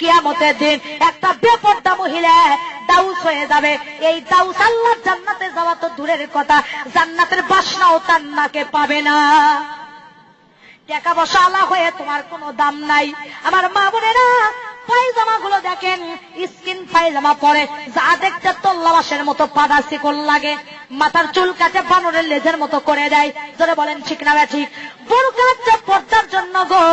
কিয়ামতের দিন একটা বেপরদা মহিলা দাউস হয়ে যাবে। এই দাউস আল্লাহর জান্নাতে যাওয়া তো দূরের কথা, জান্নাতের বাসনাও তার নাকে পাবে না। টাকা পয়সা আলা হয়ে তোমার কোনো দাম নাই। আমার মা বোনেরা, পায়জামা গুলো দেখেন, স্কিন পায়জামা পরে যা দেখতে তল্লাবাসের মতো পাদা শিকল লাগে, মাথার চুল কাটে বানরের লেজের মতো করে দেয়। ধরে বলেন ঠিক না ঠিক? বোরকার যে পর্দার জন্য গো,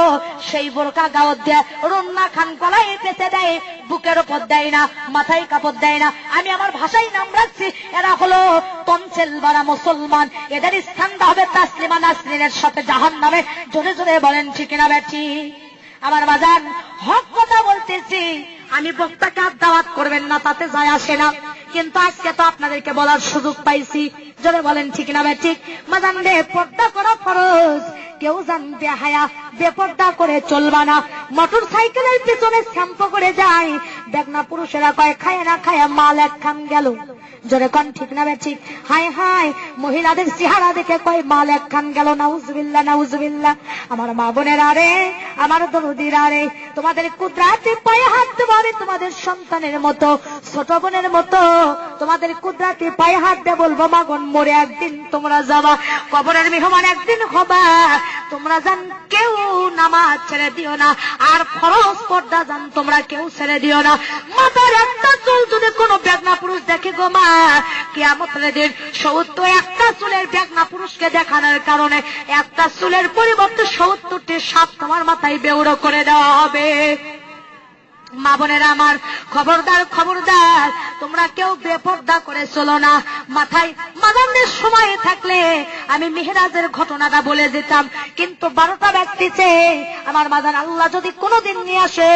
সেই বোরকা গাওয়ার দিয়ে রন্না খান গলায় পেঁচে দেয়, বুকের ওপর দেয় না, মাথায় কাপড় দেয় না। আমি আমার ভাষায় নাম রাখছি, এরা হলো তনসেল বারা মুসলমান। এদের স্থানটা হবে তাসলিমা নাসরিনের সাথে জাহান্নামে। জোরে জোরে বলেন ঠিক না বেঠি? আমার বাজান, হক কথা বলতেছি। আমি বক্তাকে আর দাওয়াত করবেন না, তাতে যায় আসে না, কিন্তু আজকে তো আপনাদেরকে বলার সুযোগ পাইছি। জোরে বলেন ঠিক না ঠিক? বাজান রে, পর্দা করা ফরজ। কেউ জানবে হায়া বেপর্দা করে চলবা না। মোটর সাইকেলের পিছনে শ্যাম্পু করে যায়, দেখ না পুরুষেরা কয় খায় না খায় মাল এক খান গেল। জোরে কোন ঠিক না ঠিক? হায় হায়, মহিলাদের চেহারা দেখে কয় মাল এক খান গেল। নাউজুবিল্লাহ নাউজুবিল্লাহ। আমার মা বোনেরা রে, আমার দরদিরা রে, তোমাদের কুদরাতে পায়ে হাত দেবো। তোমাদের সন্তানের মতো, ছোট বোনের মতো তোমাদের কুদরাতে পায়ে হাত দিয়ে বলবো, মাগন মরে একদিন তোমরা যাবা, কবরের মেহমান একদিন হবা। তোমরা জান কেউ নামাজ ছেড়ে দিও না, আর ফরজ পর্দা জান তোমরা কেউ ছেড়ে দিও না। মাথার একটা চুল যদি কোনো বেগনা পুরুষ দেখে গো মা, কিয়ামতের দিন 71টা চুলের বেগনা পুরুষকে দেখানোর কারণে একটা চুলের পরিবর্তে 70টি সাপ তোমার মাথায় বেউড়ো করে দেওয়া হবে। মা বোনেরা আমার, খবরদার খবরদার, তোমরা কেউ বেপর্দা করে চলো না। মাথায় মাদানের সময় থাকলে আমি মেহেরাজের ঘটনাটা বলে দিতাম, কিন্তু 12টা ব্যক্তিছে আমার মাদান। আল্লাহ যদি কোনোদিন নিয়ে আসে,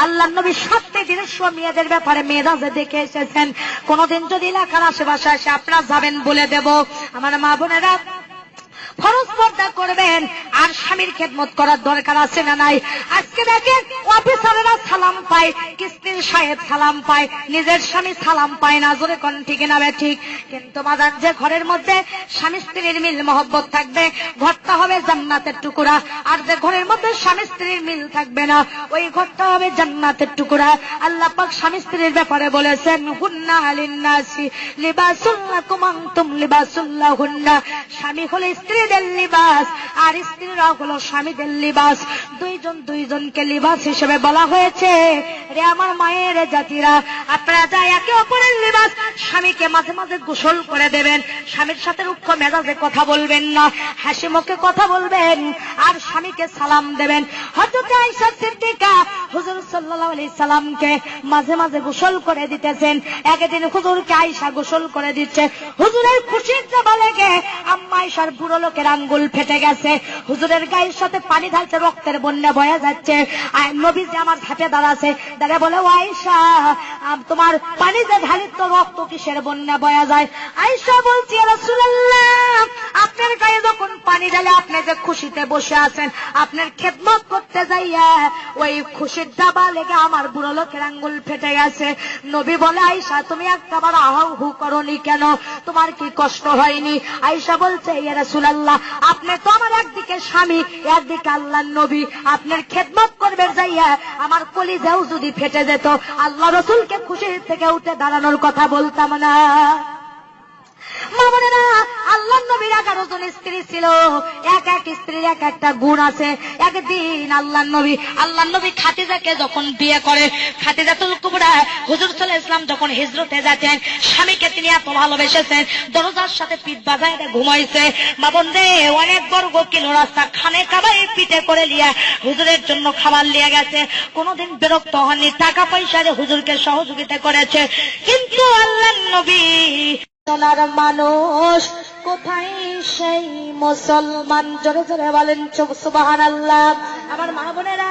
আল্লাহ নবী 7টি দিনের মেয়েদের ব্যাপারে মেহেরাজে দেখে এসেছেন। কোনোদিন যদি এলাকার আশেপাশে এসে আপনারা যাবেন বলে দেব। আমার মা বোনেরা, ফরজ পর্দা করবেন, আর স্বামীর খেদমত করার দরকার আছে না নাই? আজকে দেখেন অফিসারেরা সালাম পায়, কিস্তির সাহেব সালাম পায়, নিজের স্বামী সালাম পায় না। জোরে কোন ঠিক না ঠিক? কিন্তু মাদান, যে ঘরের মধ্যে স্বামী স্ত্রীর মিল মহব্বত থাকবে, ঘরটা হবে জান্নাতের টুকরা। আর যে ঘরের মধ্যে স্বামী স্ত্রীর মিল থাকবে না, ওই ঘরটা হবে জান্নাতের টুকরা। আল্লাহ পাক স্বামী স্ত্রীর ব্যাপারে বলেছেন, হুন্না লিন্নাসি লিবাসুল লাকুম আনতুম লিবাসুল লাহুন্না। স্বামী হলো স্ত্রী লিবাস, আর স্ত্রীরা হলো স্বামীদের লিবাস। দুইজন দুইজনকে লিবাস হিসেবে বলা হয়েছে। রে আমার মায়ের জাতিরা, আপনারা যা একে অপরের লিবাস। স্বামীকে মাঝে মাঝে গোসল করে দেবেন, স্বামীর সাথে রুক্ষ মেজাজে কথা বলবেন না, হাসি মুখে কথা বলবেন, আর স্বামীকে সালাম দেবেন। হযরত আয়েশা সিদ্দিকা হুজুর সাল্লাল্লাহু আলাইহি সাল্লামকে মাঝে মাঝে গোসল করে দিতেছেন। একদিন হুজুরকে আয়েশা গোসল করে দিচ্ছে। হুজুরের খুশির চাপা লেগে আম্মা আয়েশার বুড়ো লোকের আঙ্গুল ফেটে গেছে। হুজুরের গায়ের সাথে পানি ঢালছে, রক্তের বন্যা বয়ে যাচ্ছে। আর নবীজি আমার ধাপে দাঁড়াছে, দাঁড়িয়ে বলে, ও আয়েশা, তোমার পানি যে ঢালি তো রক্ত কিসের বন্যা বয়ে যায়? আয়েশা বলছি, ইয়া রাসূলুল্লাহ, আপনার গায়ে যখন পানি ঢালে আপনি যে খুশিতে বসে আছেন, আপনার খেদমত করতে যাইয়া ওই খুশির দাবা লেগে আমার বুড়ো লোকের আঙ্গুল ফেটে গেছে। নবী বলে, আয়েশা, তুমি একবার আহাউ হু করনি কেন? তোমার কি কষ্ট হয়নি? আয়েশা বলছে, ইয়া রাসূলুল্লাহ, আপনি তো আমার একদিকে স্বামী, একদিকে আল্লাহর নবী, আপনার খেদমত করবে যাইয়া আমার কলিজাও যদি ফেটে যেত, আল্লাহ রাসূলকে খুশির থেকে উঠে দাঁড়ানোর কথা বলতাম না। মা বোনেরা, আল্লাহর নবীর 11 জন স্ত্রী ছিল। এক এক স্ত্রীর এক একটা গুণ আছে। একদিন আল্লাহর নবী খাদিজাকে যখন বিয়ে করে, খাদিজাতুল কুবরা, হুজুর সাল্লাল্লাহু আলাইহি ওয়াসাল্লাম যখন হিজরতে যাচ্ছেন, স্বামীকে তিনি এত ভালোবেসেছেন, দরজার সাথে পিঠ বাজায় ঘুমাইছে। মা বোন রে, অনেক বর্গ কিলো রাস্তা খানে কাবাই পিঠে করে লিয়া হুজুরের জন্য খাবার লিয়ে গেছে। কোনোদিন বিরক্ত হননি, টাকা পয়সা হুজুরকে সহযোগিতা করেছে। কিন্তু আল্লাহর নবী সোনার মানুষ কোথায় সেই মুসলমান? জোরে জোরে বলেন সুবহানাল্লাহ। আমার মা বোনেরা,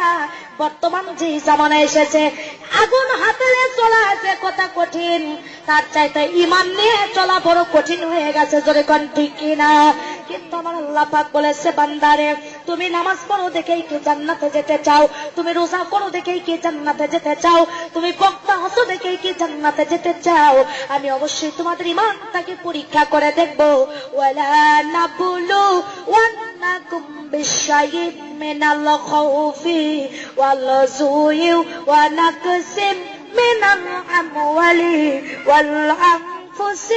বর্তমান যে জামানা এসেছে, আগুন হাতে চলা আছে কথা কঠিন, তার চাইতে ঈমান নিয়ে চলা বড় কঠিন হয়ে গেছে। জোরে কোন ঠিক কিনা? কিন্তু আমার আল্লাহ পাক বলেছে, বান্দারে, তুমি নামাজ পড়ো দেখেই কি জান্নাতে যেতে চাও? তুমি রোজা করো দেখেই কি জান্নাতে যেতে চাও? তুমি বক্তা হসো দেখেই কি জান্নাতে যেতে চাও? আমি অবশ্যই তোমাদের ঈমানটাকে পরীক্ষা করে দেখবো। ওয়ালা নাবুলু ونبلونكم بشيء من الخوف والجوع ونقص من الأموال والأنفس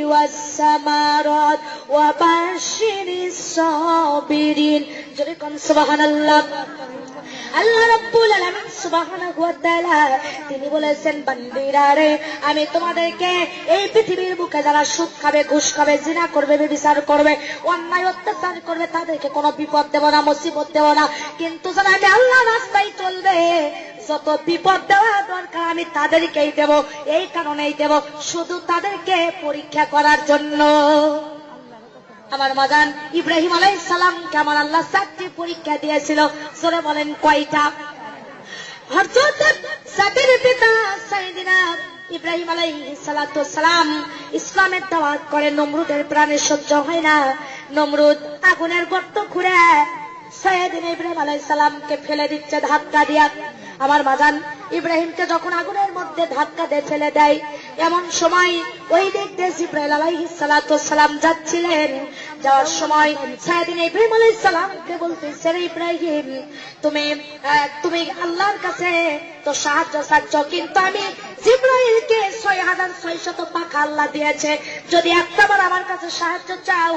والثمرات وبشر الصابرين سبحان الله আল্লাহ রাব্বুল আলামিন সুবহানাহু ওয়া তাআলা তিনি বলেছেন বান্দিরা রে আমি তোমাদেরকে এই পৃথিবীর বুকে যারা সুদ খাবে ঘুষ খাবে জিনা করবে ব্যভিচার করবে অন্যায় অত্যাচার করবে তাদেরকে কোনো বিপদ দেব না মুসিবত দেব না কিন্তু যারা আমি আল্লাহর রাস্তায় চলবে যত বিপদ দেওয়া দরকার আমি তাদেরকেই দেব এই কারণেই দেব শুধু তাদেরকে পরীক্ষা করার জন্য আমার মাদান ইব্রাহিম আলাইহিস সালামকে আমার আল্লাহ 4টি পরীক্ষা দিয়েছিল জোরে বলেন কয়টা হযরত সাদের পিতা সাইয়েদনা ইব্রাহিম আলাইহিস সালাতু সালাম ইসলামের দাওয়াত করে নমরুদের প্রাণে সহ্য হয় না নমরুদ আগুনের গর্ত খুঁড়ে সাইয়েদনা ইব্রাহিম আলাইহিস সালামকে ফেলে দিচ্ছে ধাক্কা দিয়া আমার মাদান ইব্রাহিমকে যখন আগুনের মধ্যে ধাক্কা দিয়ে ফেলে দেয় এমন সময় ওই দিক দিয়ে জিবরাইল আলাইহিস সালাতু সালাম যাচ্ছিলেন যাওয়ার সময় সাইয়েদনা ইব্রাহিম আলাইহিস সালামকে বলতেছে রে ইব্রাহিম তুমি আল্লাহর কাছে তো সাহায্য চাচ্ছ কিন্তু আমি জিবরাইলকে 6600 পাখা আল্লাহ দিয়েছে যদি একটাবার আমার কাছে সাহায্য চাও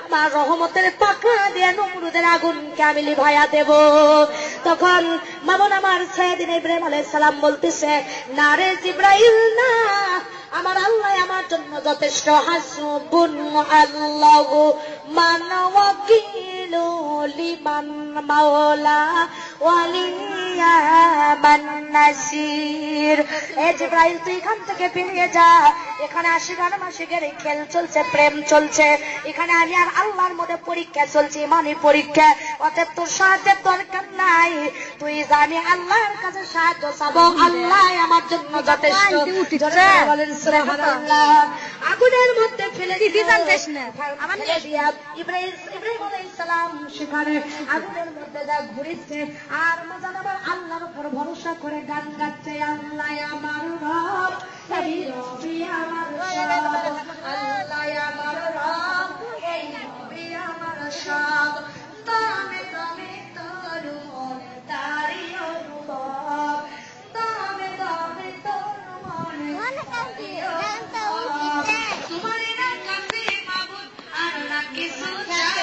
আমার রহমতের পাখা দিয়ে নমরুদের আগুনকে আমি লিভাইয়া দেব তখন মামুন আমার সাইয়েদনা ইব্রাহিম আলাইহিস সালাম বলতেছে না রে জিবরাইল না আমার আল্লাহ আমার জন্য যথেষ্ট হাসবুনাল্লাহু মান ওয়াকিলু লিমান মাওলা ওয়ালিয়ামান নাসির এ জিবরাইল তুই এখান থেকে বেরিয়ে যা এখানে আশিকার মাসিকের খেল চলছে প্রেম চলছে এখানে আমি আর আল্লাহর মধ্যে পরীক্ষা চলছে ইমানি পরীক্ষা অতএব তোর সাহায্যের দরকার নাই তুই জানি আল্লাহর কাছে সাহায্য চাবো আল্লাহ আমার জন্য যথেষ্ট বলেন সুবহানাল্লাহ আগুনের মধ্যে ফেলে দিতে জানতেছ না আমার ইব্রাহিম আলাইহিস সালাম সেখানে আগুনের মধ্যে যা ঘুরেছে আর মজান আবার আল্লাহর উপর ভরসা করে গান গাচ্ছে আল্লাহ আমার রব এই রবি আমার সব আল্লাহ আমার রব এই রবি আমার সব তুমি তুমি তোর মনে তারি অনুভব তুমি তুমি তোর মনে তারি অনুভব তোমারই না কাছে মাবুদ আর না কিছু চাই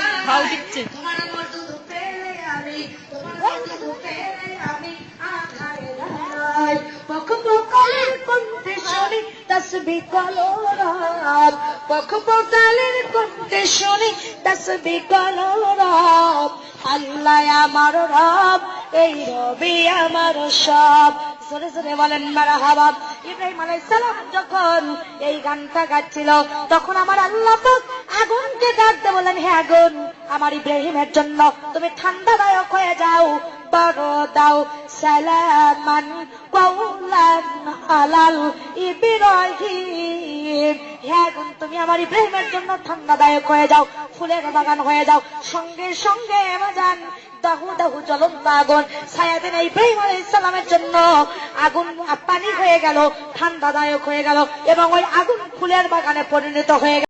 তোমার মতো পেলে আমি তোমার মতো পেলে আমি আধারে দাঁড়াই পক পকালের কণ্ঠে শুনি তাসবিহ করো রব পক পকালের কণ্ঠে শুনি তাসবিহ করো রব আল্লাহ আমার রব এই রবি আমার সব জোরে জোরে বলেন মারহাবা ইব্রাহিম আলাইহিস সালাম যখন এই গানটা গাচ্ছিল তখন আমার আল্লাহ পাক আগুনকে ডাকতে বলেন হে আগুন আমার ইব্রাহিমের জন্য তুমি ঠান্ডাদায়ক হয়ে যাও বড় দাও সালামান কওলান আলাল ইব্রাহিম হে আগুন তুমি আমার ইব্রাহিমের জন্য ঠান্ডাদায়ক হয়ে যাও ফুলের বাগান হয়ে যাও সঙ্গে সঙ্গে বাজান দাহু দাহু জ্বলন্ত আগুন সাইয়েদনা ইব্রাহিম আলাইহিস সালামের জন্য আগুন পানি হয়ে গেল ঠান্ডাদায়ক হয়ে গেল এবং ওই আগুন ফুলের বাগানে পরিণত হয়ে গেল